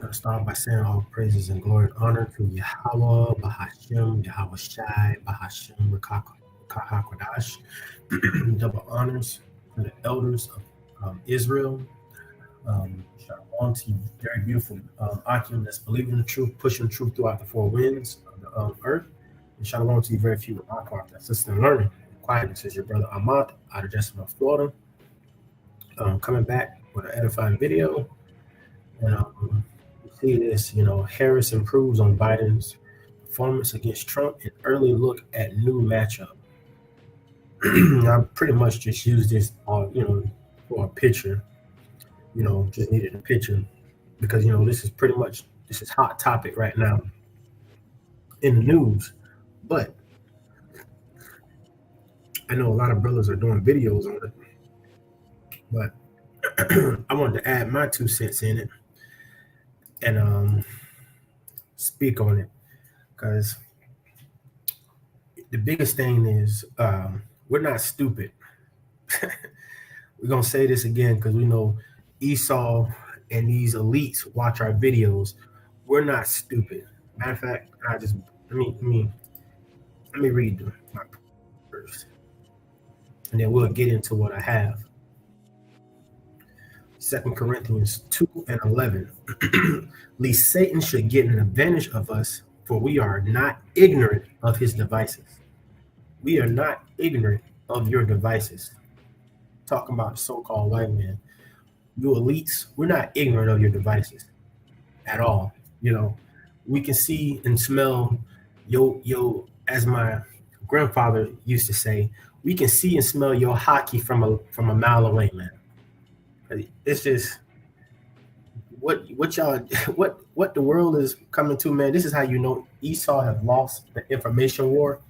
I'll start by saying all praises and glory and honor to Yahweh, Bahashim, Yahweh Shai, Bahashim, Rakahakwadash. Double honors to the elders of Israel. Shalom to you, very beautiful Akim that's believing the truth, pushing the truth throughout the four winds of the earth. And shalom to you, very few Akar that's listening and learning. Quietness is your brother Ahmad out of Jacksonville, Florida. Coming back with an edifying video. And you see this, Harris improves on Biden's performance against Trump and early look at new matchup. I pretty much just used this, for a picture. Just needed a picture because this is hot topic right now in the news. But I know a lot of brothers are doing videos on it. But I wanted to add my 2 cents in it and speak on it because the biggest thing is we're not stupid. We're gonna say this again because we know Esau and these elites watch our videos. We're not stupid. Matter of fact, let me read my first, and then we'll get into what I have. 2 Corinthians 2:11. Lest Satan should get an advantage of us, for we are not ignorant of his devices. We are not ignorant of your devices. Talking about the so-called white man. You elites, we're not ignorant of your devices at all. We can see and smell as my grandfather used to say, we can see and smell your hockey from a mile away, man. It's just what y'all what the world is coming to, man. This is how you know Esau have lost the information war.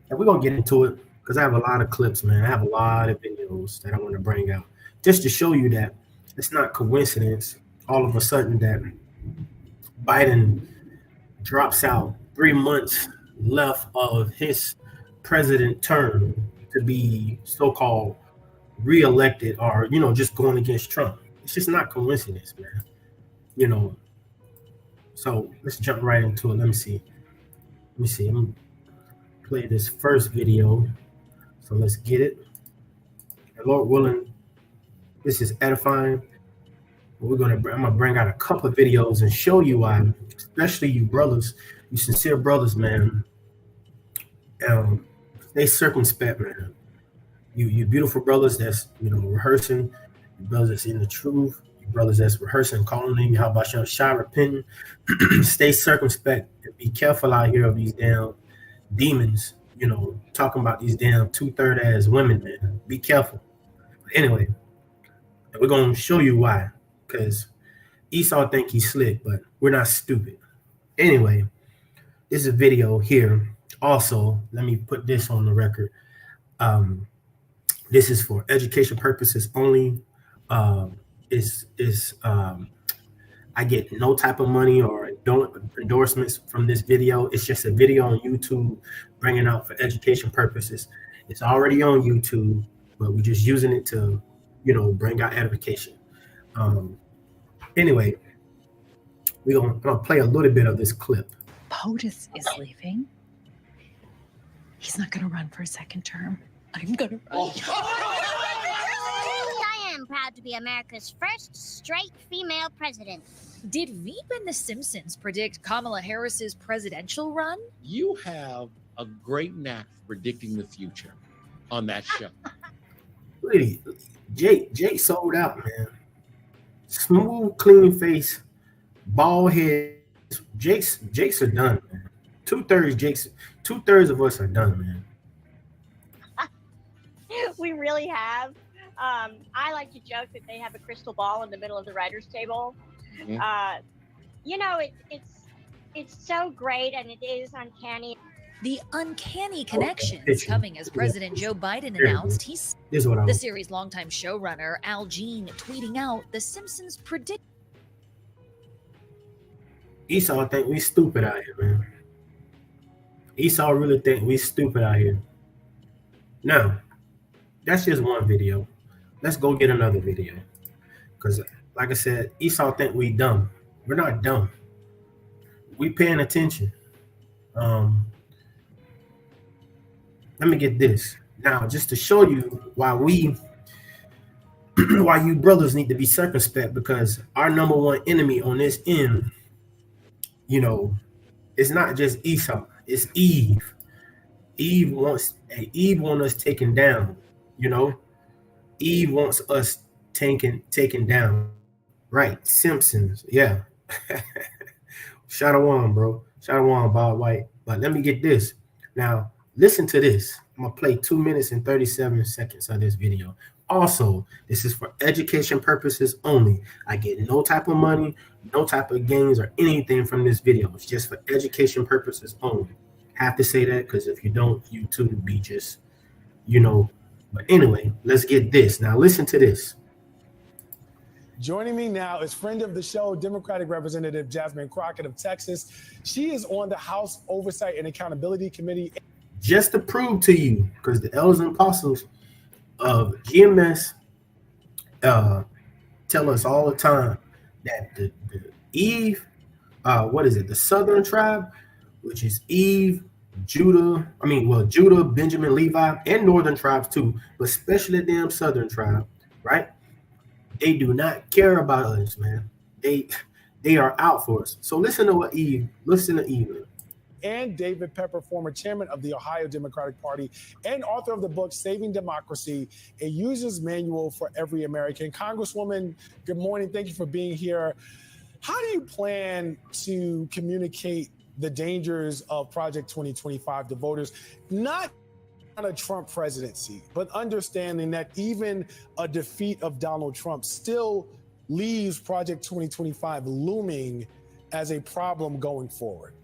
And we're gonna get into it because I have a lot of clips, man. I have a lot of videos that I want to bring out just to show you that it's not coincidence all of a sudden that Biden drops out 3 months left of his president term to be so-called reelected or, just going against Trump. It's just not coincidence, man. So let's jump right into it. Let me see. I'm gonna play this first video. So let's get it. And Lord willing, this is edifying. I'm gonna bring out a couple of videos and show you why, especially you brothers, you sincere brothers, man. Stay circumspect, man. You beautiful brothers that's rehearsing, you brothers that's in the truth, you brothers that's rehearsing, calling name, how about you shy repenting. Stay circumspect and be careful out here of these damn demons, talking about these damn 2/3 ass women, man. Be careful. Anyway, we're gonna show you why. Because Esau think he's slick, but we're not stupid. Anyway, this is a video here. Also, let me put this on the record. This is for education purposes only. I get no type of money or endorsements from this video. It's just a video on YouTube bringing out for education purposes. It's already on YouTube, but we're just using it to, bring out edification. Anyway, I'm gonna play a little bit of this clip. POTUS is leaving. He's not gonna run for a second term. I'm gonna run. I am proud to be America's first straight female president. Did Veep and The Simpsons predict Kamala Harris's presidential run? You have a great knack for predicting the future on that show. Really, Jake sold out, man. Smooth, clean face, bald head. Jake's are done, man. 2/3 of us are done, man. We really have. I like to joke that they have a crystal ball in the middle of the writer's table. Mhm. It's so great, and it is uncanny. The uncanny connection is picture. coming as President Joe Biden Here, announced This is what I the want. series' longtime showrunner Al Jean tweeting out The Simpsons predict. Esau think we stupid out here, man. Esau really think we stupid out here. Now, that's just one video. Let's go get another video. Because, like I said, Esau think we dumb. We're not dumb. We paying attention. Um, Let me get this now, just to show you why why you brothers need to be circumspect, because our number one enemy on this end, you know, it's not just Esau, it's Eve. Eve wants us taken down, you know. Eve wants us taken down. Right. Simpsons. Yeah. Shadawan, bro. Shadawan, Bob White. But let me get this. Now, listen to this. I'm going to play 2 minutes and 37 seconds of this video. Also, this is for education purposes only. I get no type of money, no type of gains or anything from this video. It's just for education purposes only. Have to say that because if you don't, YouTube would be just, you know. But anyway, let's get this. Now, listen to this. Joining me now is friend of the show, Democratic Representative Jasmine Crockett of Texas. She is on the House Oversight and Accountability Committee. Just to prove to you, because the elders and apostles of GMS tell us all the time that the Eve, the Southern tribe, which is Eve, Judah, Benjamin, Levi, and Northern tribes too, but especially the damn Southern tribe, right? They do not care about us, man. They are out for us. So listen to Eve. And David Pepper, former chairman of the Ohio Democratic Party and author of the book Saving Democracy, a user's manual for every American. Congresswoman, good morning. Thank you for being here. How do you plan to communicate the dangers of Project 2025 to voters, not on a Trump presidency, but understanding that even a defeat of Donald Trump still leaves Project 2025 looming as a problem going forward?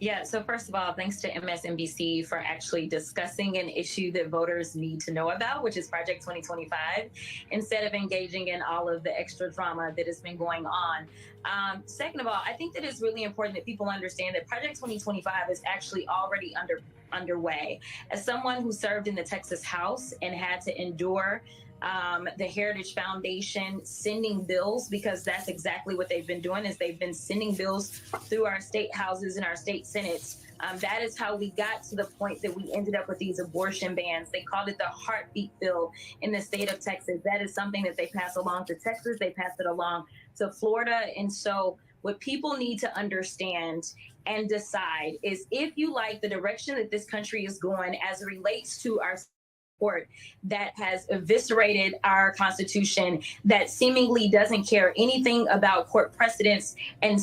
Yeah, so first of all, thanks to MSNBC for actually discussing an issue that voters need to know about, which is Project 2025, instead of engaging in all of the extra drama that has been going on. Second of all, I think that it's really important that people understand that Project 2025 is actually already underway. As someone who served in the Texas House and had to endure the Heritage Foundation sending bills, because that's exactly what they've been doing, is they've been sending bills through our state houses and our state senates. That is how we got to the point that we ended up with these abortion bans. They called it the heartbeat bill in the state of Texas. That is something that they passed along to Texas. They passed it along to Florida. And so what people need to understand and decide is, if you like the direction that this country is going as it relates to our court that has eviscerated our Constitution, that seemingly doesn't care anything about court precedents, and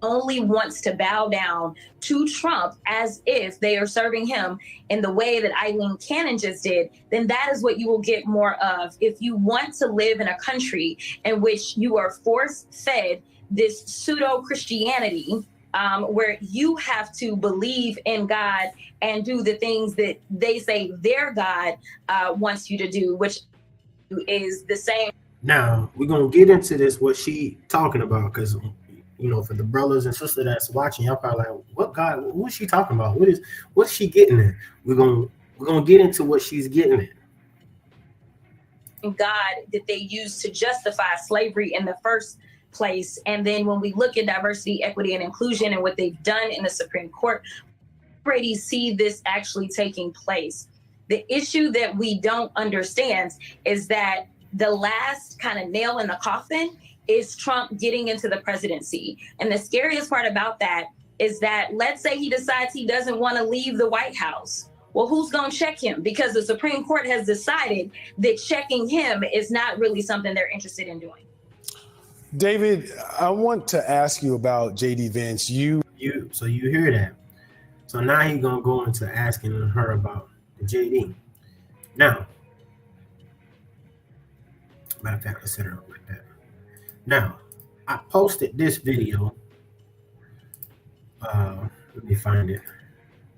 only wants to bow down to Trump as if they are serving him in the way that Eileen Cannon just did, then that is what you will get more of. If you want to live in a country in which you are force-fed this pseudo-Christianity, where you have to believe in God and do the things that they say their God wants you to do, which is the same. Now, we're going to get into this, what she talking about, because, you know, for the brothers and sisters that's watching, y'all probably like, what God, what is she talking about? What's she getting at? We're going to get into what she's getting at. God that they use to justify slavery in the first place. And then when we look at diversity, equity, and inclusion and what they've done in the Supreme Court, we already see this actually taking place. The issue that we don't understand is that the last kind of nail in the coffin is Trump getting into the presidency. And the scariest part about that is that, let's say he decides he doesn't want to leave the White House. Well, who's going to check him? Because the Supreme Court has decided that checking him is not really something they're interested in doing. David, I want to ask you about J.D. Vance. So you hear that. So now he's going to go into asking her about the J.D. Now, matter of fact, let's set it up like that. Now, I posted this video. Let me find it.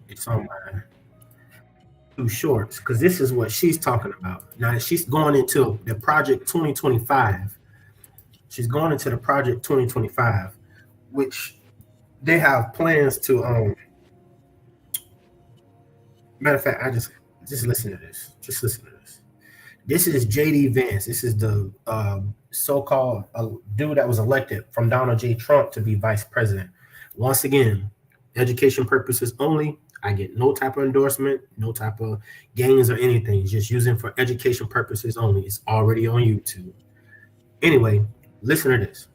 It's on my two shorts, because this is what she's talking about. Now, she's going into the Project 2025. She's going into the Project 2025, which they have plans to. Matter of fact, I just listen to this. Just listen to this. This is J.D. Vance. This is the so-called dude that was elected from Donald J. Trump to be vice president. Once again, education purposes only. I get no type of endorsement, no type of gains or anything. Just using for education purposes only. It's already on YouTube. Anyway, listen to this.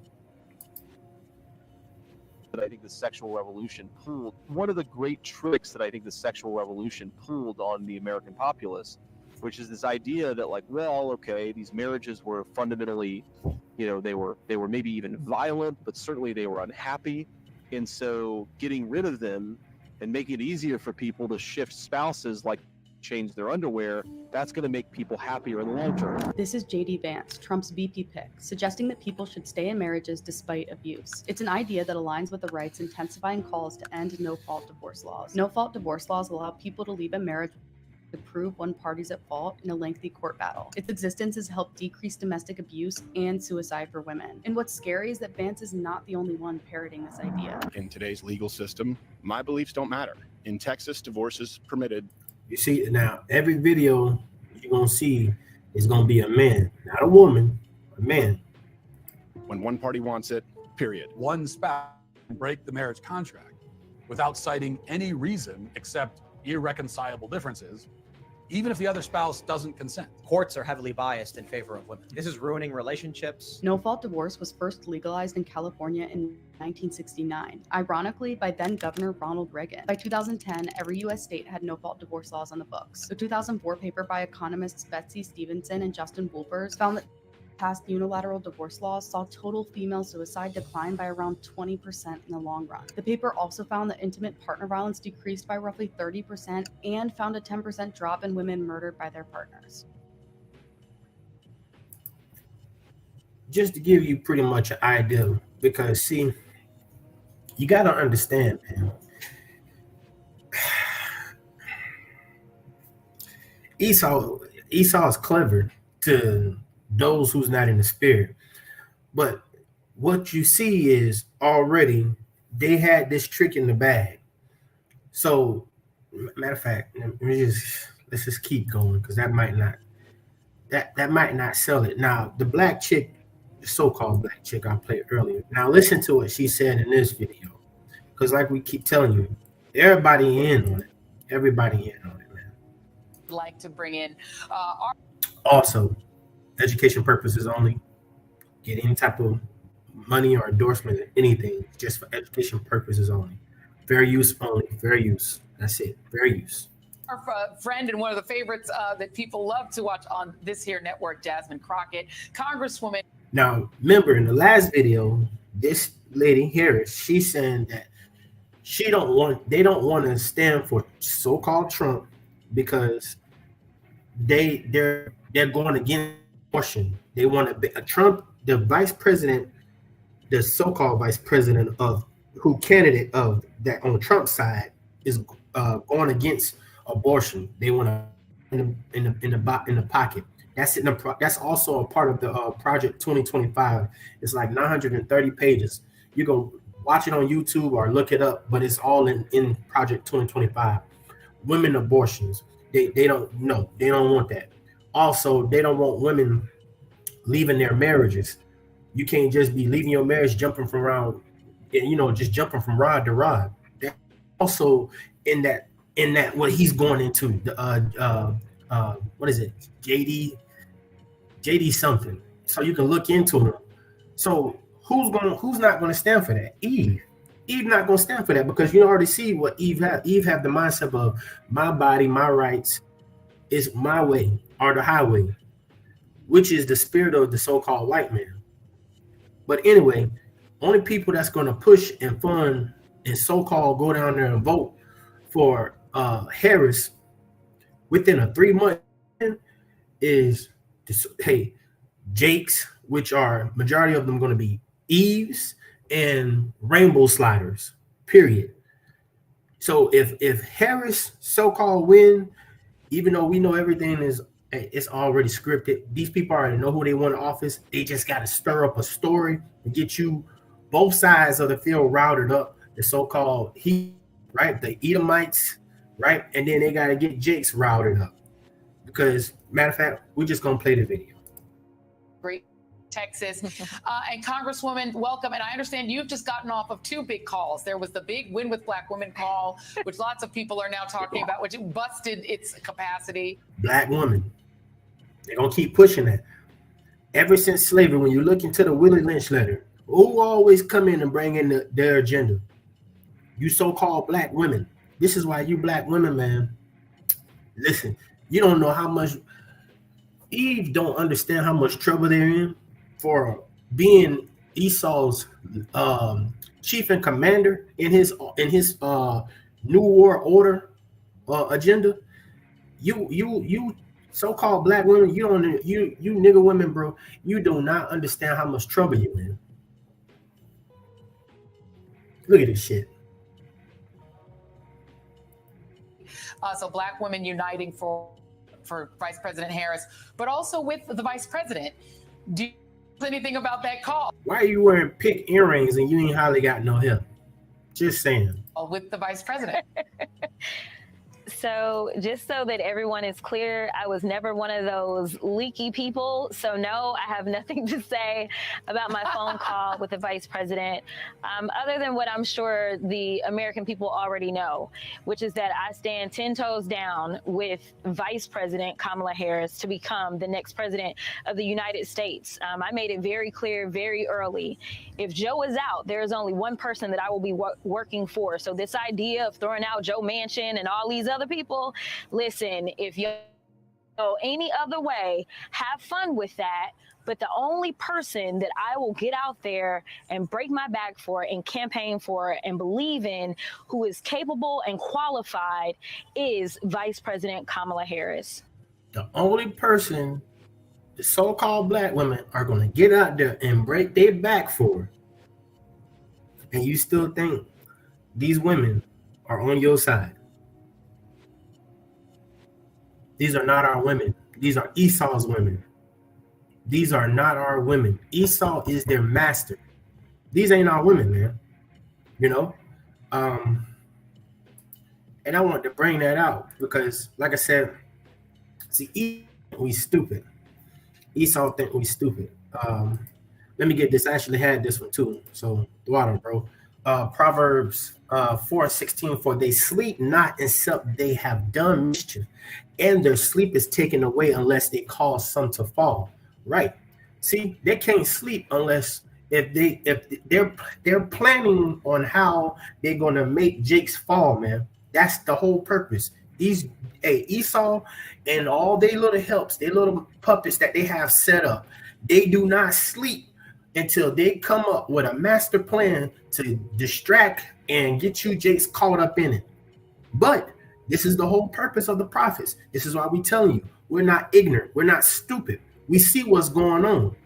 That I think the sexual revolution pulled, one of the great tricks that I think the sexual revolution pulled on the American populace, which is this idea that, like, well, okay, these marriages were fundamentally, you know, they were maybe even violent, but certainly they were unhappy, and so getting rid of them and making it easier for people to shift spouses, like change their underwear, that's going to make people happier in the long term. This is J.D. Vance, Trump's VP pick, suggesting that people should stay in marriages despite abuse. It's an idea that aligns with the right's intensifying calls to end no-fault divorce laws. No-fault divorce laws allow people to leave a marriage to prove one party's at fault in a lengthy court battle. Its existence has helped decrease domestic abuse and suicide for women. And what's scary is that Vance is not the only one parroting this idea. In today's legal system, my beliefs don't matter. In Texas, divorce is permitted. You see, now every video you're going to see is going to be a man, not a woman, a man. When one party wants it, period. One spouse can break the marriage contract without citing any reason except irreconcilable differences, even if the other spouse doesn't consent. Courts are heavily biased in favor of women. This is ruining relationships. No-fault divorce was first legalized in California in 1969, ironically by then Governor Ronald Reagan. By 2010, every U.S. state had no-fault divorce laws on the books. The 2004 paper by economists Betsy Stevenson and Justin Wolfers found that past unilateral divorce laws saw total female suicide decline by around 20% in the long run. The paper also found that intimate partner violence decreased by roughly 30% and found a 10% drop in women murdered by their partners. Just to give you pretty much an idea, because see, you got to understand, man. Esau is clever to those who's not in the spirit, but what you see is already they had this trick in the bag. So, matter of fact, let's just keep going, because that might not sell it. Now, the black chick, the so-called black chick I played earlier. Now, listen to what she said in this video, because like we keep telling you, everybody in on it. Everybody in on it, man. Like to bring in also. Education purposes only. Get any type of money or endorsement or anything, just for education purposes only. Fair use only. Fair use. That's it. Fair use. our friend and one of the favorites that people love to watch on this here network, Jasmine Crockett, Congresswoman. Now, remember in the last video, this lady Harris, she's saying that they don't want to stand for so-called Trump because they're going against abortion. They want to be a Trump, the vice president, the so-called vice president of who candidate of that on Trump's side is going against abortion. They want to in the pocket. That's also a part of the Project 2025. It's like 930 pages. You go watch it on YouTube or look it up, but it's all in Project 2025. Women abortions. They don't want that. Also, they don't want women leaving their marriages. You can't just be leaving your marriage, jumping from around, just jumping from rod to rod. That also in that what he's going into the what is it, JD something. So you can look into him. So who's not going to stand for that? Eve not going to stand for that, because you already see what Eve have. Eve have the mindset of my body, my rights is my way or the highway, which is the spirit of the so-called white man. But anyway, only people that's going to push and fund and so-called go down there and vote for Harris within a 3-month is Jakes, which are majority of them going to be Eves and rainbow sliders, period. So if Harris so-called win, even though we know everything it's already scripted, these people already know who they want in office. They just got to stir up a story to get you both sides of the field routed up. The so-called the Edomites, right? And then they got to get Jakes routed up. because matter of fact, we're just gonna play the video. Great. Texas. And Congresswoman, welcome. And I understand you've just gotten off of 2 big calls. There was the big Win with Black Women call, which lots of people are now talking about, which busted its capacity. Black women. They're gonna keep pushing that. Ever since slavery, when you look into the Willie Lynch letter, who always come in and bring in their agenda? You so-called black women. This is why you black women, man. Listen, you don't know how much Eve don't understand how much trouble they're in for being Esau's chief and commander in his New World Order agenda. You so-called black women, you nigger women, bro. You do not understand how much trouble you're in. Look at this shit. So black women uniting for Vice President Harris, but also with the vice president. Do you know anything about that call? Why are you wearing pink earrings and you ain't hardly got no hair? Just saying. With the vice president. So just so that everyone is clear, I was never one of those leaky people. So no, I have nothing to say about my phone call with the vice president, other than what I'm sure the American people already know, which is that I stand 10 toes down with Vice President Kamala Harris to become the next president of the United States. I made it very clear very early. If Joe is out, there is only one person that I will be working for. So this idea of throwing out Joe Manchin and all these other people, listen, if you go any other way, have fun with that. But the only person that I will get out there and break my back for and campaign for and believe in, who is capable and qualified, is Vice President Kamala Harris. The only person the so-called black women are going to get out there and break their back for, and you still think these women are on your side. These are not our women. These are Esau's women. These are not our women. Esau is their master. These ain't our women, man. You know? And I want to bring that out because, like I said, see, we stupid. Esau think we stupid. Let me get this. I actually had this one too. So, water, bro. Proverbs 4:16, for they sleep not except they have done mischief, and their sleep is taken away unless they cause some to fall. Right. See, they can't sleep unless if they're planning on how they're gonna make Jake's fall, man. That's the whole purpose. Esau and all their little helps, their little puppets that they have set up, they do not sleep until they come up with a master plan to distract and get you Jakes caught up in it. But this is the whole purpose of the prophets. This is why we telling you, we're not ignorant. We're not stupid. We see what's going on.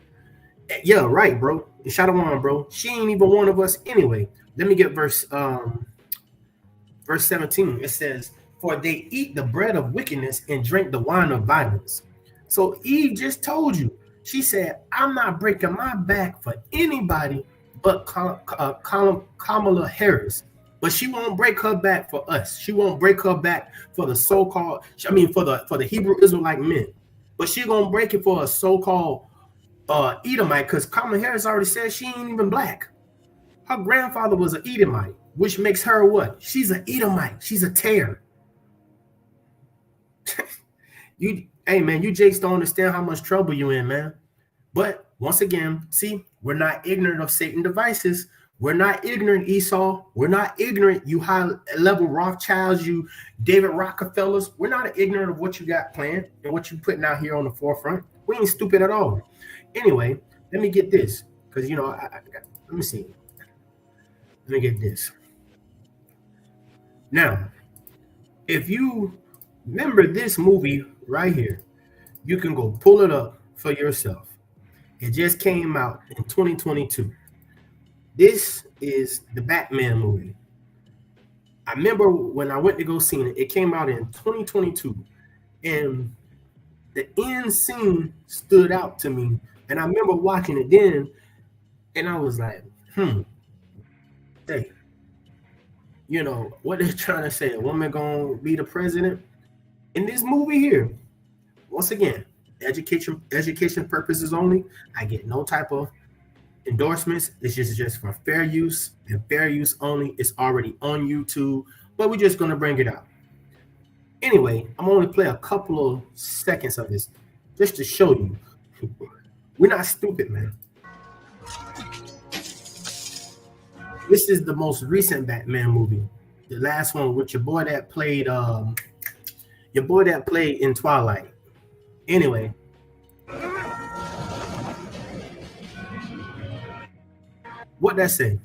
Yeah, right, bro. Shadawan, bro. She ain't even one of us anyway. Let me get verse 17. It says, for they eat the bread of wickedness and drink the wine of violence. So Eve just told you. She said, I'm not breaking my back for anybody but Kamala Harris. But she won't break her back for us. She won't break her back for the so-called, for the Hebrew Israelite men. But she gonna break it for a so-called Edomite, because Kamala Harris already said she ain't even black. Her grandfather was an Edomite, which makes her what? She's an Edomite. She's a tear. Hey man, you Jakes don't understand how much trouble you in, man. But once again, see, we're not ignorant of Satan's devices. We're not ignorant, Esau. We're not ignorant, you high-level Rothschilds, you David Rockefellers. We're not ignorant of what you got planned and what you're putting out here on the forefront. We ain't stupid at all. Anyway, let me get this, because, let me see. Let me get this. Now, if you remember this movie right here, you can go pull it up for yourself. It just came out in 2022. This is the Batman movie. I remember when I went to go see it, it came out in 2022. And the end scene stood out to me. And I remember watching it then, and I was like, hey, what they're trying to say, a woman gonna be the president? In this movie here, Once again, education purposes only. I get no type of endorsements. It's just for fair use and fair use only. It's already on YouTube, but we're just gonna bring it out. Anyway, I'm gonna only play a couple of seconds of this just to show you we're not stupid, man. This is the most recent Batman movie, the last one with your boy that played in Twilight. Anyway, what that say?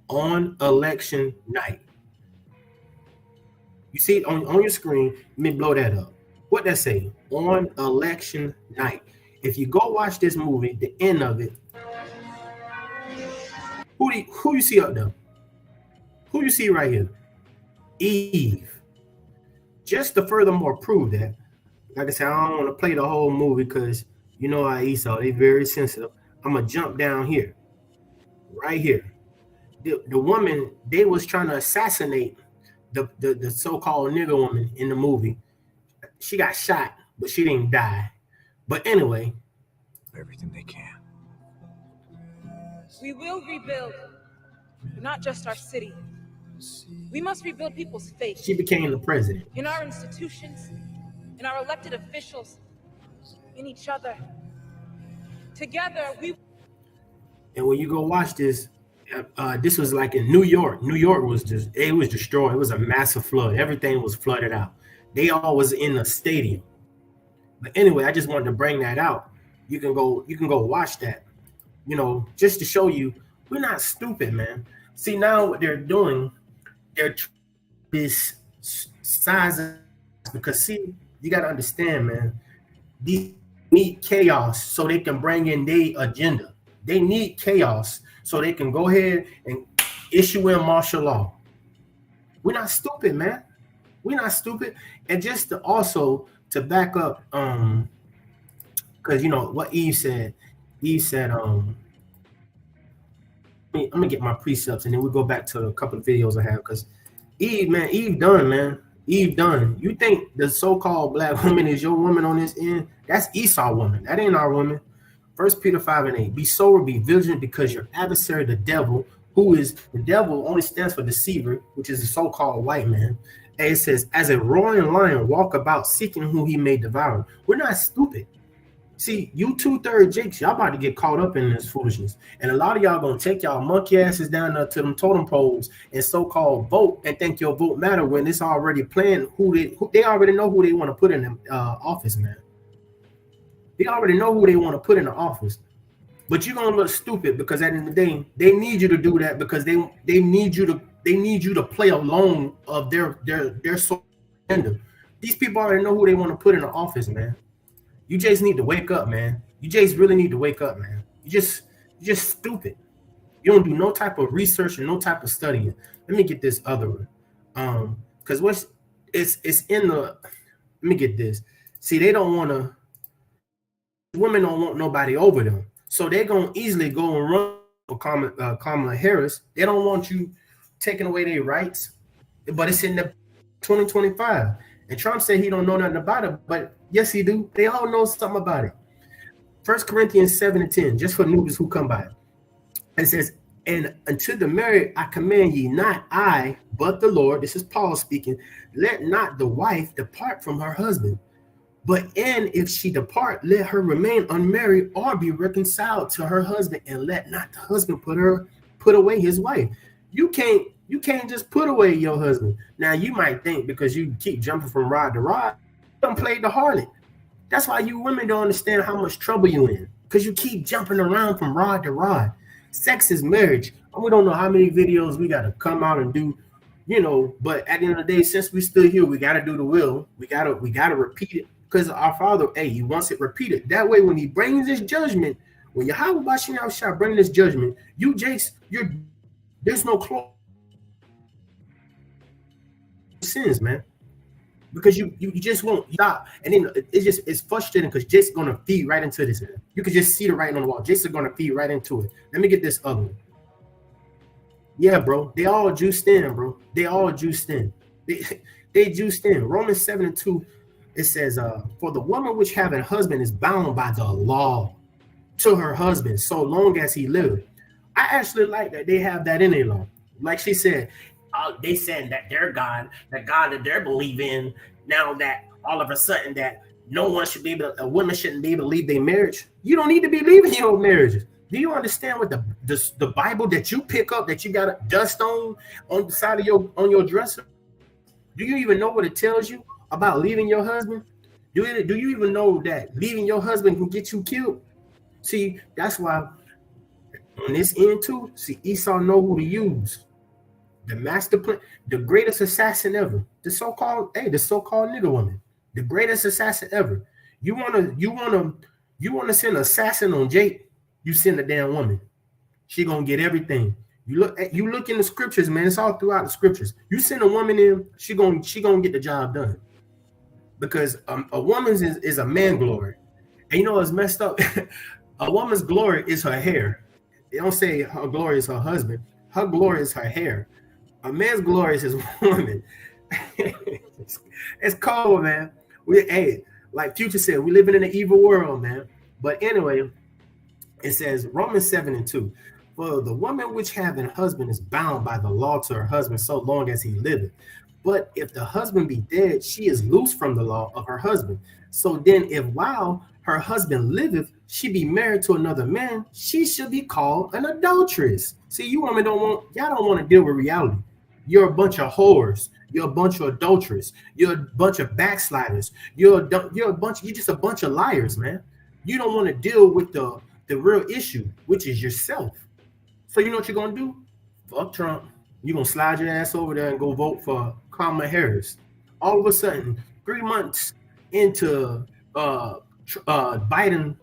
On election night. You see it on your screen. Let me blow that up. What that say? On election night. If you go watch this movie, the end of it, who you see up there? Who you see right here? Eve. Just to furthermore prove that, like I said, I don't want to play the whole movie because you know how Esau, they very sensitive. I'm gonna jump down here, right here. The woman, they was trying to assassinate the so-called nigger woman in the movie. She got shot, but she didn't die. But anyway, everything they can. We will rebuild, not just our city. We must rebuild people's faith. She became the president. In our institutions, in our elected officials, in each other. Together, we... And when you go watch this, this was like in New York. New York was it was destroyed. It was a massive flood. Everything was flooded out. They all was in the stadium. But anyway, I just wanted to bring that out. You can go watch that. You know, just to show you we're not stupid, man. See, now what they're doing, they're this size of, because see, you got to understand, man, these need chaos so they can bring in their agenda. They need chaos so they can go ahead and issue in martial law. We're not stupid, man. We're not stupid. And just to also to back up, because you know what Eve said, I'm gonna get my precepts and then we'll go back to a couple of videos I have, because Eve done, man. Eve done. You think the so-called black woman is your woman on this end? That's Esau woman. That ain't our woman. 1 Peter 5:8. Be sober, be vigilant, because your adversary, the devil, who is the devil only stands for deceiver, which is the so-called white man. And it says, as a roaring lion, walk about seeking who he may devour. We're not stupid. See, you 2/3 Jakes, y'all about to get caught up in this foolishness. And a lot of y'all gonna take y'all monkey asses down to them totem poles and so-called vote and think your vote matter when it's already planned who they already know who they want to put in the office, man. They already know who they want to put in the office. But you're gonna look stupid because at the end of the day, they need you to do that because they need you to play along of their social agenda. These people already know who they want to put in the office, man. You just need to wake up, man. You just really need to wake up, man. You just stupid. You don't do no type of research and no type of studying. Let me get this other one. Because it's in the, let me get this. See, they don't want to, women don't want nobody over them. So they're going to easily go and run for Kamala Harris. They don't want you taking away their rights. But it's in the 2025. And Trump said he don't know nothing about it, but yes, he do. They all know something about it. 1 Corinthians 7:10, just for newbies who come by. It says, and unto the married I command ye, not I, but the Lord. This is Paul speaking. Let not the wife depart from her husband. But and if she depart, let her remain unmarried or be reconciled to her husband, and let not the husband put away his wife. You can't just put away your husband. Now you might think because you keep jumping from rod to rod, you don't play the harlot. That's why you women don't understand how much trouble you in, because you keep jumping around from rod to rod. Sex is marriage. We don't know how many videos we got to come out and do, you know. But at the end of the day, since we still here, we got to do the will. We gotta repeat it, because our Father, he wants it repeated. That way, when he brings this judgment, when Yahweh Bashim shall bring this judgment, you Jakes, there's no clause. Sins, man, because you just won't stop, and then it's frustrating because Jake's gonna feed right into this. You can just see the writing on the wall. Jake's gonna feed right into it. Let me get this other one. Yeah, bro, they all juiced in, bro. They all juiced in. They juiced in. Romans 7:2. It says, for the woman which have a husband is bound by the law to her husband so long as he liveth. I actually like that they have that in their law. Like she said, they said that their God, the God that they're believing, now that all of a sudden that no one should be able, a woman shouldn't be able to leave their marriage. You don't need to be leaving your marriages. Do you understand what the Bible that you pick up that you got a dust on the side of your dresser? Do you even know what it tells you about leaving your husband? Do you even know that leaving your husband can get you killed? See, that's why on this end too, see, Esau know who to use. The master plan, the greatest assassin ever, the so-called nigger woman, the greatest assassin ever. You wanna send an assassin on Jake, you send a damn woman. She gonna get everything. You look in the scriptures, man. It's all throughout the scriptures. You send a woman in, she gonna get the job done. Because a woman's is a man glory. And you know what's messed up? A woman's glory is her hair. They don't say her glory is her husband. Her glory is her hair. A man's glory is his woman. It's cold, man. Like Future said, we living in an evil world, man. But anyway, it says Romans 7:2. For the woman which have an husband is bound by the law to her husband so long as he liveth. But if the husband be dead, she is loose from the law of her husband. So then, if while her husband liveth, she be married to another man, she should be called an adulteress. See, you women y'all don't want to deal with reality. You're a bunch of whores. You're a bunch of adulterers. You're a bunch of backsliders. You're just a bunch of liars, man. You don't want to deal with the real issue, which is yourself. So you know what you're gonna do? Fuck Trump. You're gonna slide your ass over there and go vote for Kamala Harris. All of a sudden, 3 months into Biden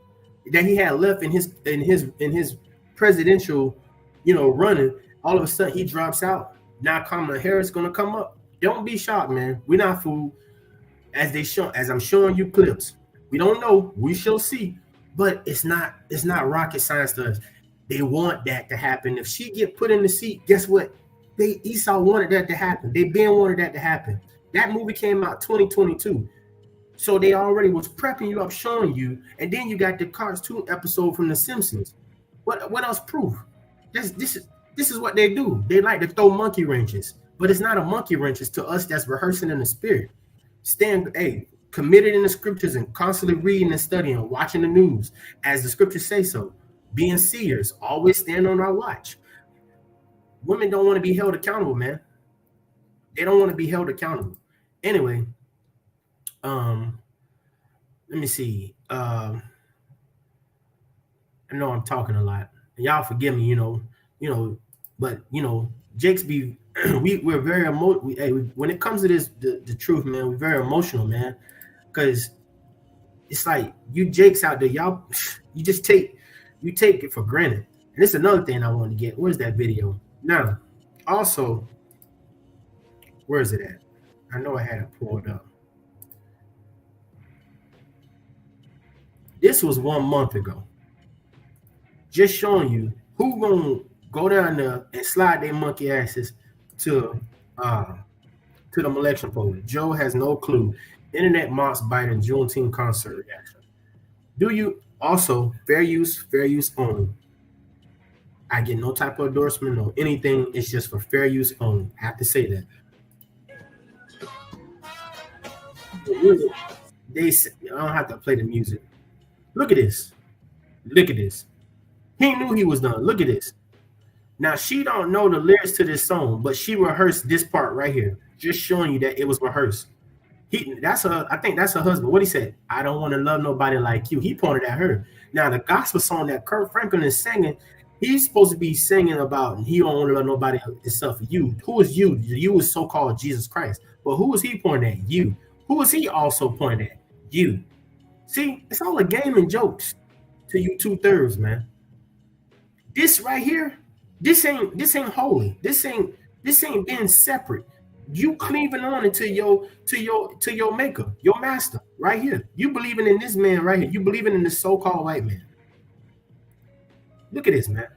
that he had left in his presidential, running, all of a sudden he drops out. Now Kamala Harris gonna come up. Don't be shocked, man. We're not fooled. As I'm showing you clips. We don't know. We shall see. But it's not rocket science to us. They want that to happen. If she get put in the seat, guess what? Esau wanted that to happen. They been wanted that to happen. That movie came out 2022. So they already was prepping you up, showing you, and then you got the cartoon episode from The Simpsons. What else proof? This is what they do. They like to throw monkey wrenches, but it's not a monkey wrench. It's to us that's rehearsing in the spirit. Committed in the scriptures and constantly reading and studying, watching the news as the scriptures say so. Being seers, always stand on our watch. Women don't want to be held accountable, man. They don't want to be held accountable. Anyway, let me see. I know I'm talking a lot. Y'all forgive me, but Jake's be we're very emotional. When it comes to this, the truth, man, we're very emotional, man. Because it's like you Jakes out there, y'all, you take it for granted. And this is another thing I wanted to get. Where's that video? Now, also, where is it at? I know I had it pulled up. This was 1 month ago. Just showing you who gonna go down there and slide their monkey asses to the election polling. Joe has no clue. Internet mocks Biden Juneteenth concert reaction. Do you also fair use only? I get no type of endorsement or anything. It's just for fair use only. I have to say that. I don't have to play the music. Look at this. Look at this. He knew he was done. Look at this. Now she don't know the lyrics to this song, but she rehearsed this part right here, just showing you that it was rehearsed. I think that's her husband. What he said? I don't want to love nobody like you. He pointed at her. Now the gospel song that Kirk Franklin is singing, he's supposed to be singing about he don't want to love nobody except for you. Who is you? You is so-called Jesus Christ. But who is he pointing at? You. Who is he also pointing at? You. See, it's all a game and jokes to you 2/3, man. This right here, this ain't holy. This ain't being separate. You cleaving on into your maker, your master, right here. You believing in this man right here. You believing in this so-called white man. Look at this, man.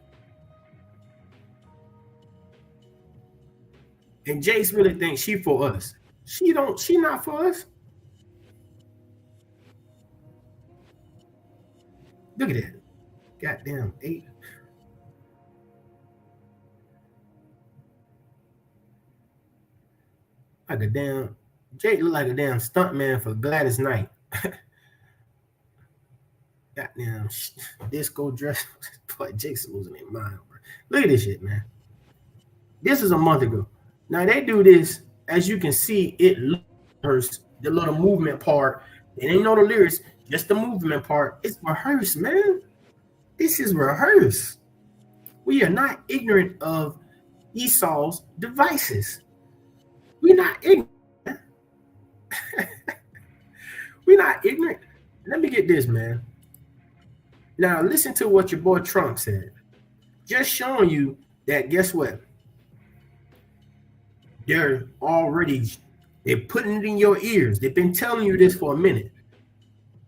And Jace really thinks she for us. She not for us. Look at that. Goddamn 8. Like a damn Jake look like a damn stunt man for Gladys Knight. Goddamn disco dress. Boy, Jake's losing his mind. Bro. Look at this shit, man. This is a month ago. Now they do this, as you can see, it rehearsed the little movement part. It ain't no the lyrics, just the movement part. It's rehearsed, man. This is rehearsed. We are not ignorant of Esau's devices. We're not ignorant. We're not ignorant. Let me get this, man. Now listen to what your boy Trump said. Just showing you that, guess what? They're putting it in your ears. They've been telling you this for a minute.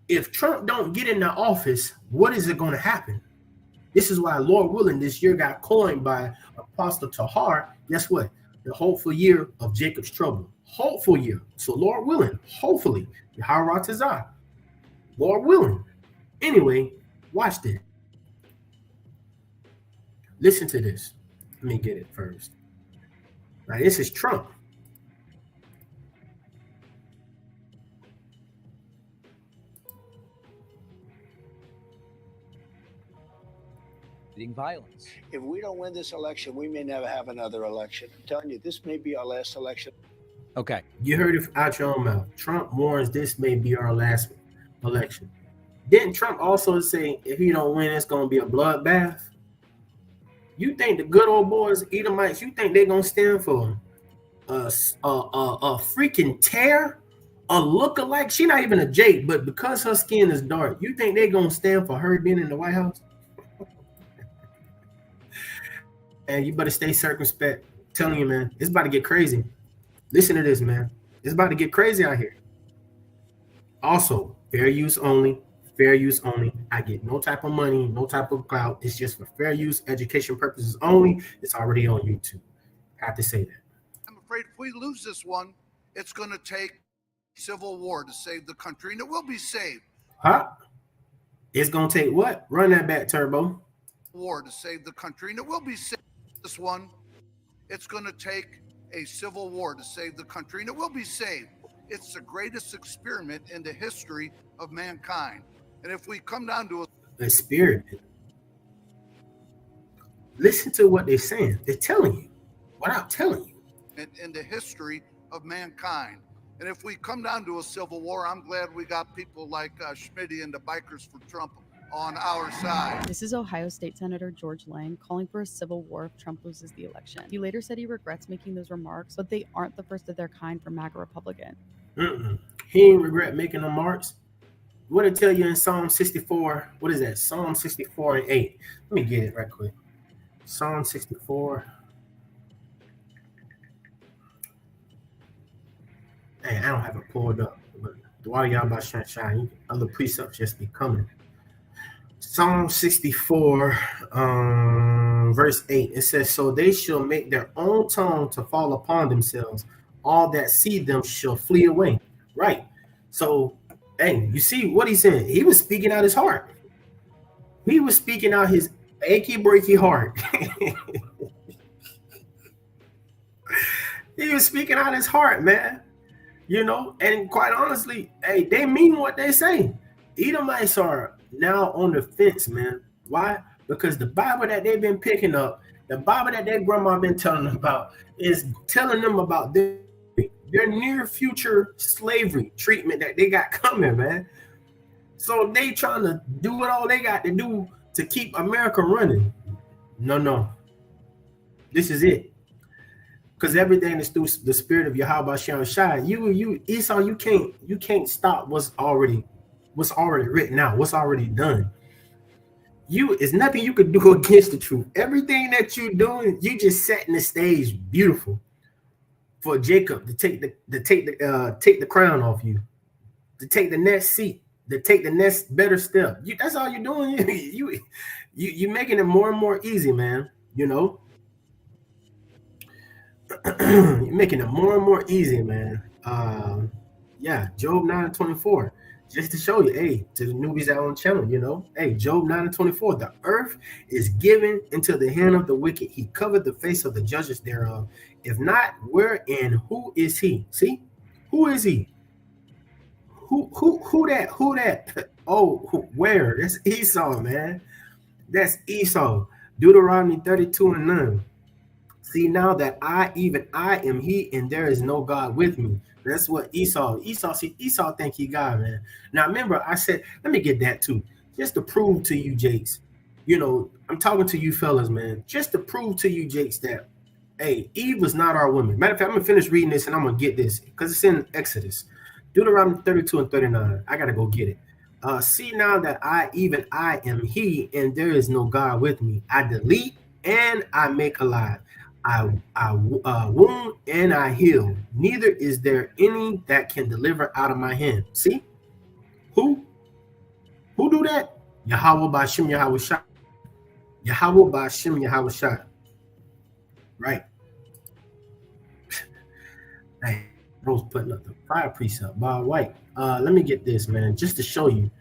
If Trump don't get into office, what is it going to happen? This is why, Lord willing, this year got coined by Apostle Tahar. Guess what? The hopeful year of Jacob's trouble. Hopeful year. So Lord willing, hopefully, Yaharatazah. Lord willing. Anyway, watch this. Listen to this. Let me get it first. Now, this is Trump. Violence. If we don't win this election, we may never have another election. I'm telling you, this may be our last election. Okay. You heard it out your own mouth. Trump warns this may be our last election. Didn't Trump also say if he don't win, it's going to be a bloodbath? You think the good old boys, Edomites, you think they're going to stand for a freaking tear? A lookalike? She not even a Jake, but because her skin is dark, you think they're going to stand for her being in the White House? And you better stay circumspect. I'm telling you, man, it's about to get crazy. Listen to this, man. It's about to get crazy out here. Also, fair use only. Fair use only. I get no type of money, no type of clout. It's just for fair use, education purposes only. It's already on YouTube. Have to say that. I'm afraid if we lose this one, it's going to take civil war to save the country, and it will be saved. Huh? It's going to take what? Run that back, Turbo. War to save the country, and it will be saved. This one, it's going to take a civil war to save the country, and it will be saved. It's the greatest experiment in the history of mankind. And if we come down to a experiment, listen to what they're saying. They're telling you without telling you. In the history of mankind. And if we come down to a civil war, I'm glad we got people like Schmitty and the Bikers for Trump on our side. This is Ohio State Senator George Lang calling for a civil war if Trump loses the election. He later said he regrets making those remarks, but they aren't the first of their kind for MAGA Republican. He ain't regret making them marks. What it tell you in Psalm 64? What is that? Psalm 64 and 8. Let me get it right quick. Psalm 64. Man, I don't have it pulled up, but while y'all about shine, other precepts just be coming. Psalm 64, verse 8, it says, so they shall make their own tongue to fall upon themselves. All that see them shall flee away. Right. So, hey, you see what he's saying? He was speaking out his heart. He was speaking out his achy, breaky heart. He was speaking out his heart, man. You know, and quite honestly, hey, they mean what they say. Edomites are now on the fence, man. Why? Because the Bible that they've been picking up, the Bible that their grandma been telling them about, is telling them about their near future slavery treatment that they got coming, man. So they trying to do what all they got to do to keep America running. No. This is it. Because everything is through the spirit of Yahweh Shem Shai. You Esau, you can't stop what's already written out, what's already done. It's nothing you could do against the truth. Everything that you're doing, you just setting the stage beautiful for Jacob to take the crown off you, to take the next seat, to take the next better step. That's all you're doing. You making it more and more easy, man. You know, you're making it more and more easy, man. Yeah, Job 9:24. just to show you, hey, to the newbies out on the channel, you know, hey, Job 9:24, the earth is given into the hand of the wicked. He covered the face of the judges thereof. If not, where and who is he? See, who is he? Who that? Who that? Oh, where? That's Esau, man. That's Esau. Deuteronomy 32:9. See now that even I am he, and there is no God with me. That's what Esau. Esau think he God, man. Now remember, I said, let me get that too. Just to prove to you, Jakes. You know, I'm talking to you fellas, man. Just to prove to you, Jakes, that hey, Eve was not our woman. Matter of fact, I'm gonna finish reading this and I'm gonna get this because it's in Exodus. Deuteronomy 32:39. I gotta go get it. See now that I am he, and there is no God with me. I delete and I make alive. I wound and I heal. Neither is there any that can deliver out of my hand. See? Who do that? Yahweh Bashim Yahweh Shah. Yahweh Bashim Yahweh Shah. Right. Hey, Rose putting up the fire precept. Bob White. Let me get this, man, just to show you.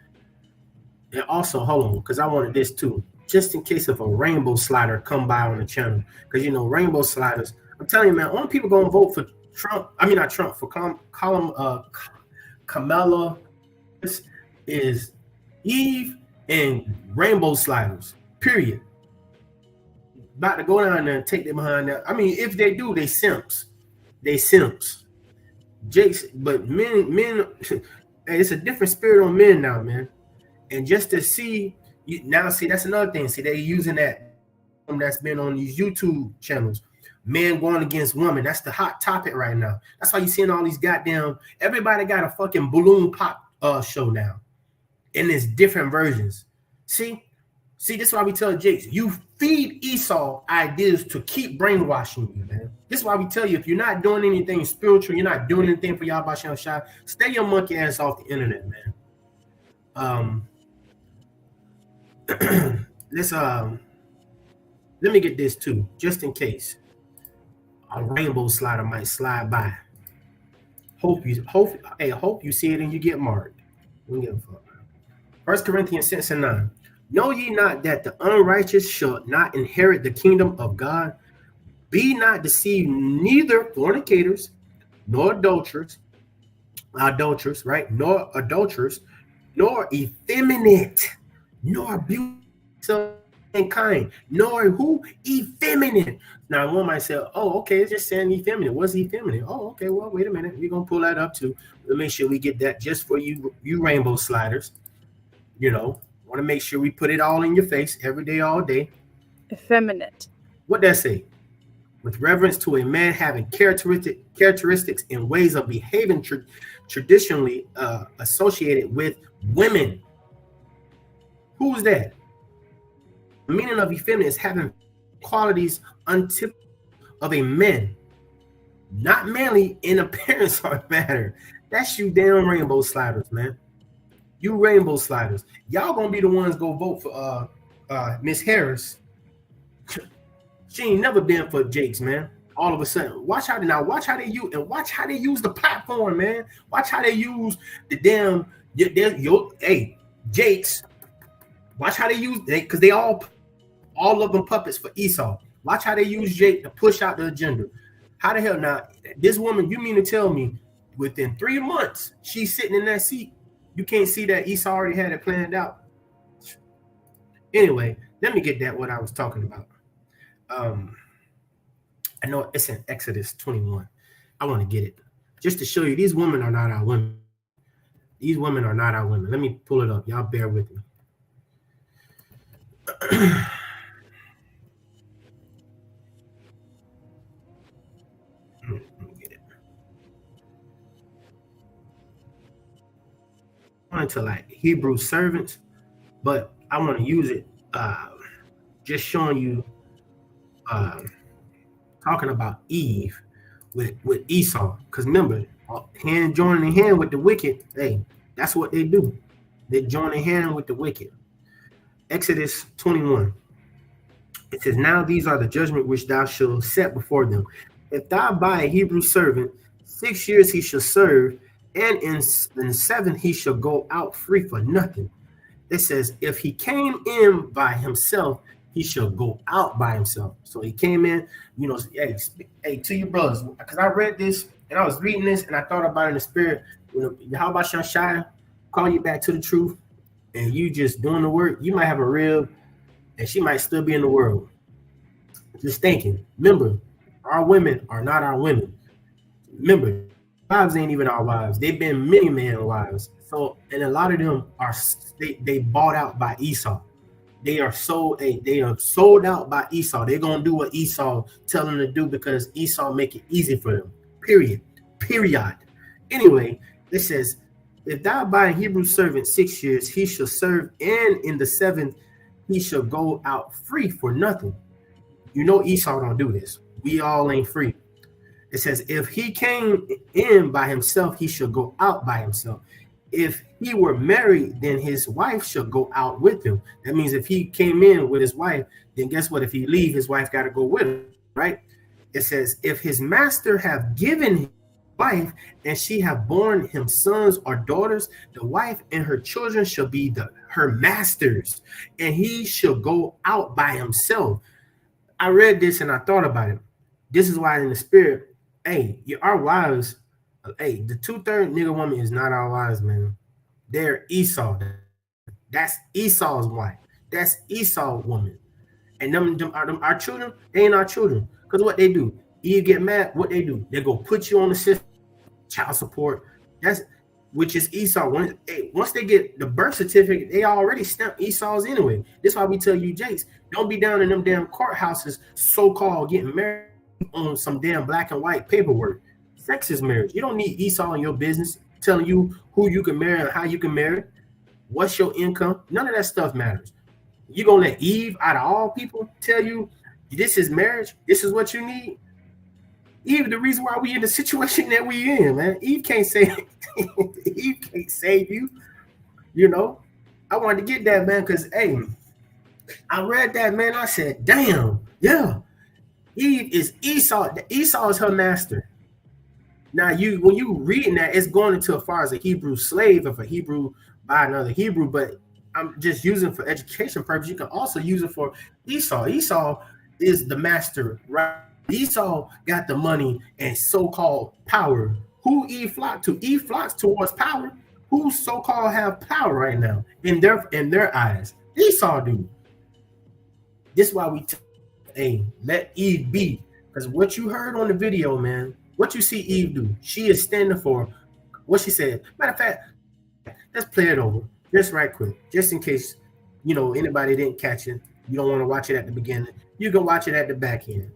And also, hold on, because I wanted this too. Just in case if a rainbow slider come by on the channel. Because, you know, rainbow sliders, I'm telling you, man, only people going to vote for Trump. I mean, not Trump, for Kamala is Eve and rainbow sliders, period. About to go down there and take them behind that. I mean, if they do, they simps. They simps. Jake's, but men, it's a different spirit on men now, man. And just to see, now see, that's another thing. See, they're using that's been on these YouTube channels. Men going against women. That's the hot topic right now. That's why you're seeing all these goddamn, everybody got a fucking balloon pop show now. And there's different versions. See, this is why we tell Jakes, you feed Esau ideas to keep brainwashing you, man. This is why we tell you, if you're not doing anything spiritual, you're not doing anything for y'all Basham Shah, stay your monkey ass off the internet, man. Let me get this too, just in case a rainbow slider might slide by. Hope you see it and you get marked. We don't give a fuck. 1 Corinthians 6:9. Know ye not that the unrighteous shall not inherit the kingdom of God? Be not deceived, neither fornicators, nor adulterers, right? Nor adulterers, nor effeminate, nor abusive in kind, nor who? Effeminate. Now one might say, oh, okay, it's just saying effeminate. What's effeminate? Oh, okay, well, wait a minute. We're gonna pull that up too. Let's make sure we get that just for you rainbow sliders. You know, want to make sure we put it all in your face every day, all day. Effeminate. What that say? With reverence to a man having characteristics and ways of behaving traditionally associated with women. Who's that? The meaning of effeminate is having qualities untypical of a man, not manly in appearance or matter. That's you damn rainbow sliders, man. You rainbow sliders. Y'all gonna be the ones go vote for Miss Harris. She ain't never been for Jakes, man. All of a sudden, watch how they use the platform, man. Watch how they use the damn hey, Jakes. Watch how they use because they all of them puppets for Esau. Watch how they use Jake to push out the agenda. How the hell now? This woman, you mean to tell me within 3 months she's sitting in that seat? You can't see that Esau already had it planned out. Anyway, let me get that what I was talking about. I know it's in Exodus 21. I want to get it just to show you these women are not our women. These women are not our women. Let me pull it up. Y'all bear with me. Into like Hebrew servants, but I want to use it just showing you talking about Eve with Esau, because remember, hand joining hand with the wicked, hey, that's what they do. They join hand with the wicked. Exodus 21. It says, now these are the judgment which thou shalt set before them. If thou buy a Hebrew servant, 6 years he shall serve, and in the seventh he shall go out free for nothing. It says, if he came in by himself, he shall go out by himself. So he came in, you know, hey, to your brothers, because I read this and I was reading this and I thought about it in the spirit. You know, how about Shai call you back to the truth and you just doing the work? You might have a rib and she might still be in the world. Just thinking, remember, our women are not our women. Remember, wives ain't even our wives. They've been many men wives. So, and a lot of them are they bought out by Esau. They are sold out by Esau. They're gonna do what Esau tell them to do because Esau make it easy for them. Period. Anyway, it says, if thou buy a Hebrew servant 6 years, he shall serve, and in the seventh he shall go out free for nothing. You know Esau don't do this. We all ain't free. It says, if he came in by himself, he shall go out by himself. If he were married, then his wife shall go out with him. That means if he came in with his wife, then guess what? If he leave, his wife got to go with him, right? It says, if his master have given him wife, and she have borne him sons or daughters, the wife and her children shall be her masters, and he shall go out by himself. I read this and I thought about it. This is why in the spirit, hey, our wives, hey, the 2/3 nigga woman is not our wives, man. They're Esau. That's Esau's wife. That's Esau's woman. And them our children, they ain't our children. Because what they do, you get mad, what they do, they go put you on the system, child support. Which is Esau. Once they get the birth certificate, they already stamped Esau's anyway. That's why we tell you, Jakes, don't be down in them damn courthouses, so-called getting married on some damn black and white paperwork. Sex is marriage. You don't need Esau in your business telling you who you can marry and how you can marry. What's your income? None of that stuff matters. You gonna let Eve, out of all people, tell you this is marriage? This is what you need? Eve, the reason why we in the situation that we in, man. Eve can't save Eve can't save you. You know, I wanted to get that, man, because hey, I read that, man. I said, damn, yeah. Eve is Esau. Esau is her master. Now, when you reading that, it's going into as far as a Hebrew slave, if a Hebrew by another Hebrew, but I'm just using for education purpose. You can also use it for Esau. Esau is the master, right? Esau got the money and so-called power. Who Eve flocked to? Eve flocks towards power. Who so-called have power right now in their eyes? Esau do. This is why we let Eve be. Because what you heard on the video, man, what you see Eve do, she is standing for what she said. Matter of fact, let's play it over just right quick, just in case anybody didn't catch it. You don't want to watch it at the beginning. You can watch it at the back end.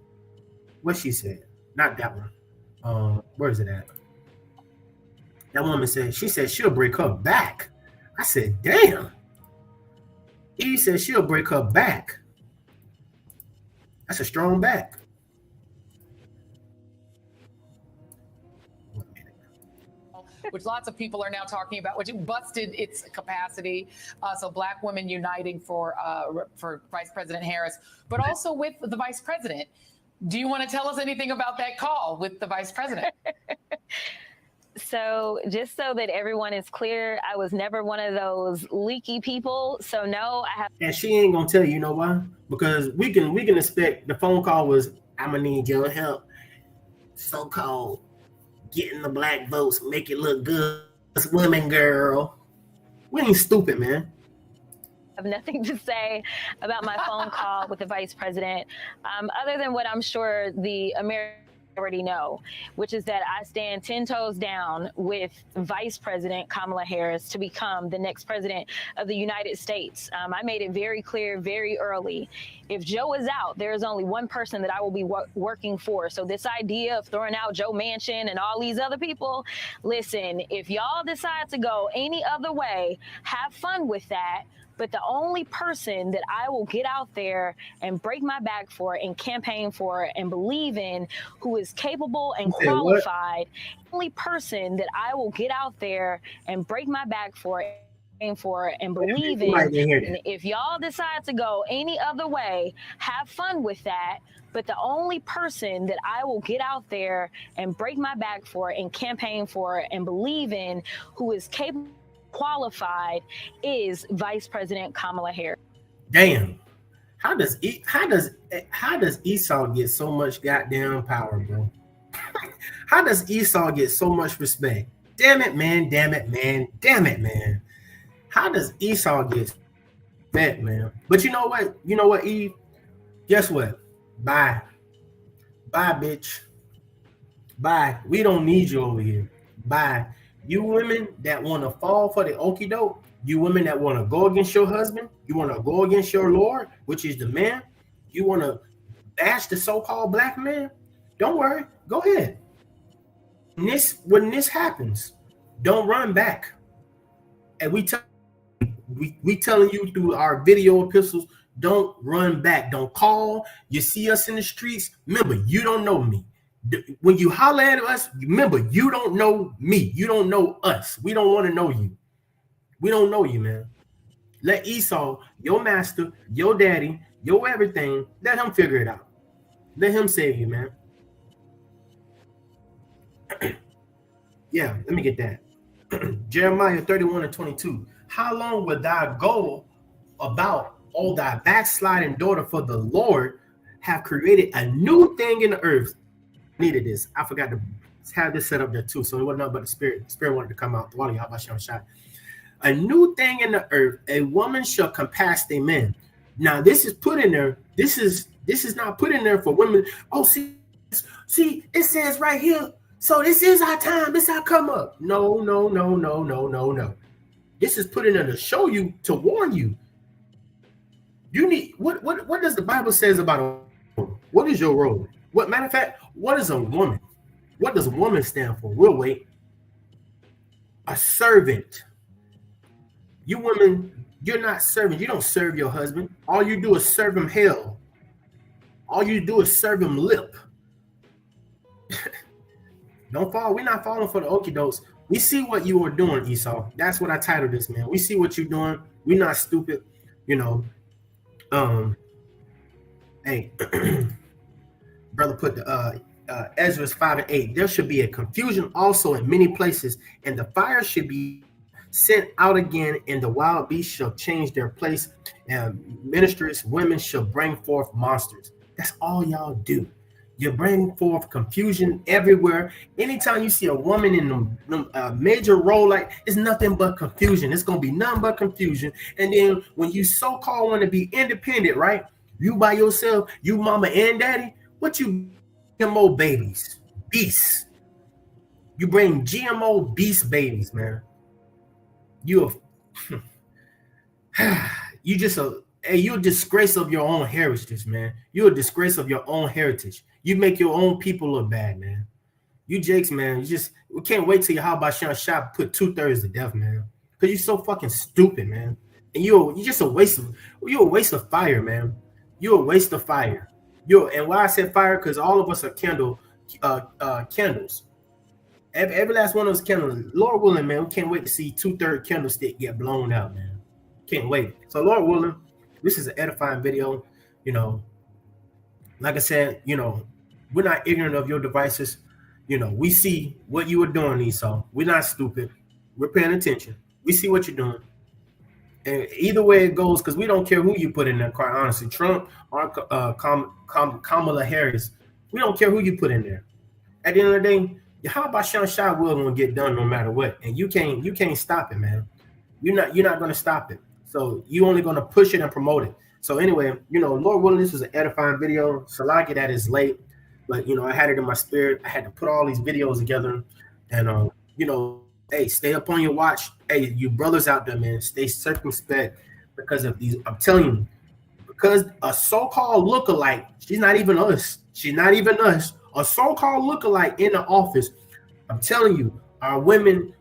What she said, not that one. Where is it at? That woman said, she said she'll break her back. I said, damn. Eve said she'll break her back. That's a strong back. Which lots of people are now talking about, which busted its capacity. So Black women uniting for Vice President Harris, but also with the Vice President. Do you want to tell us anything about that call with the Vice President? So just so that everyone is clear, I was never one of those leaky people. So no, I have. And she ain't gonna tell you, why? Because we can expect the phone call was, I'm gonna need your help. So-called getting the black votes, make it look good. It's women, girl. We ain't stupid, man. I have nothing to say about my phone call with the Vice President, other than what I'm sure the Americans already know, which is that I stand 10 toes down with Vice President Kamala Harris to become the next president of the United States. I made it very clear very early. If Joe is out, there is only one person that I will be working for. So this idea of throwing out Joe Manchin and all these other people, listen, if y'all decide to go any other way, have fun with that. But the only person that I will get out there and break my back for and campaign for and believe in, who is capable and qualified, only person that I will get out there and break my back for for and believe in. And if y'all decide to go any other way, have fun with that. But the only person that I will get out there and break my back for and campaign for and believe in, who is capable, qualified, is Vice President Kamala Harris. Damn. How does Esau get so much goddamn power, bro? How does Esau get so much respect? Damn it, man. Damn it, man. Damn it, man. How does Esau get respect, man? But you know what? You know what, Eve? Guess what? Bye. Bye, bitch. Bye. We don't need you over here. Bye. You women that want to fall for the okie doke, you women that want to go against your husband, you want to go against your Lord, which is the man, you want to bash the so-called black man, don't worry. Go ahead. When this happens, don't run back. And we telling you through our video epistles, don't run back. Don't call. You see us in the streets. Remember, you don't know me. When you holler at us, remember, you don't know me. You don't know us. We don't want to know you. We don't know you, man. Let Esau, your master, your daddy, your everything, let him figure it out. Let him save you, man. Yeah, let me get that. Jeremiah 31:22. How long will thou go about, O thy backsliding daughter? For the Lord have created a new thing in the earth. Needed this. I forgot to have this set up there too. So it wasn't nothing but the spirit. The spirit wanted to come out. The water, y'all about shot. A new thing in the earth. A woman shall compass a man. Now this is put in there. This is not put in there for women. Oh, see, it says right here. So this is our time. This our come up. No. This is put in there to show you, to warn you. You need what does the Bible says about a woman? What is your role? What matter of fact, what is a woman? What does woman stand for? We'll wait. A servant. You women, you're not serving. You don't serve your husband. All you do is serve him hell. All you do is serve him lip. Don't fall. We're not falling for the okie dokes. We see what you are doing, Esau. That's what I titled this, man. We see what you're doing. We're not stupid, you know. Hey, brother put the Ezra 5:8. There should be a confusion also in many places, and the fire should be sent out again, and the wild beasts shall change their place, and ministers, women shall bring forth monsters. That's all y'all do. You bring forth confusion everywhere. Anytime you see a woman in a major role, like, it's nothing but confusion. It's gonna be nothing but confusion. And then when you so-called want to be independent, right? You by yourself, you mama and daddy. What you GMO babies, beasts? You bring GMO beast babies, man. You're a disgrace of your own heritage, man. You're a disgrace of your own heritage. You make your own people look bad, man. You Jakes, man, we can't wait till your how about Sean Shop put 2/3 to death, man. Because you're so fucking stupid, man. And you're just a waste of fire, man. You're a waste of fire. And why I said fire, because all of us are candles. Every last one of those candles, Lord willing, man, we can't wait to see 2/3 candlestick get blown out, man. Can't wait. So Lord willing, this is an edifying video. You know, like I said, you know, we're not ignorant of your devices. You know, we see what you were doing, Esau. We're not stupid. We're paying attention. We see what you're doing. And either way it goes, because we don't care who you put in there, quite honestly. Trump or Kamala Harris. We don't care who you put in there. At the end of the day, how about Sean Shah will gonna get done no matter what. And you can't stop it, man. You're not gonna stop it. So you only gonna push it and promote it. So anyway, you know, Lord willing, this was an edifying video. Salaki that is late, but you know, I had it in my spirit. I had to put all these videos together, and you know, hey, stay up on your watch. Hey, you brothers out there, man, stay circumspect because of these. I'm telling you, because a so-called lookalike, she's not even us. She's not even us. A so-called lookalike in the office. I'm telling you, our women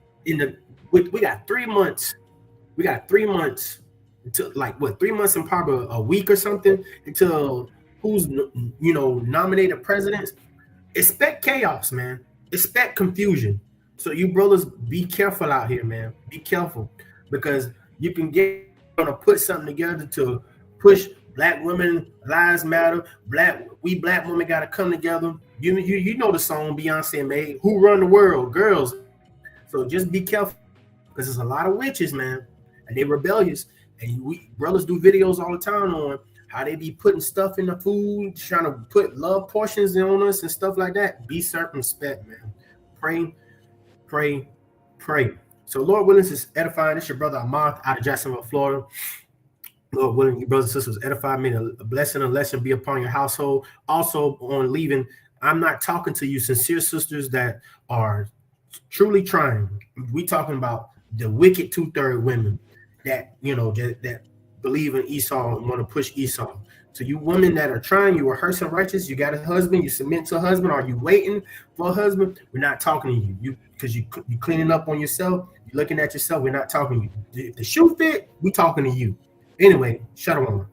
we got 3 months. We got 3 months until 3 months and probably a week or something until who's nominated presidents. Expect chaos, man. Expect confusion. So you brothers, be careful out here, man. Be careful, because you can get to put something together to push Black women lives matter. Black women got to come together. You know the song Beyonce made, "Who Run the World?" Girls. So just be careful, because there's a lot of witches, man, and they're rebellious. And we brothers do videos all the time on how they be putting stuff in the food, trying to put love portions on us and stuff like that. Be circumspect, man. Pray, pray, pray. So Lord willing, this is edifying. This is your brother Ahmad out of Jacksonville, Florida. Lord willing, you brothers and sisters, edify me. A blessing and lesson be upon your household. Also, on leaving, I'm not talking to you sincere sisters that are truly trying. We talking about the wicked 2/3 women that that believe in Esau and want to push Esau. So you women that are trying, you are hearse and righteous, you got a husband, you submit to a husband, are you waiting for a husband? We're not talking to you. You because you cleaning up on yourself, you're looking at yourself, we're not talking to you. If the shoe fit, we talking to you. Anyway, shut on.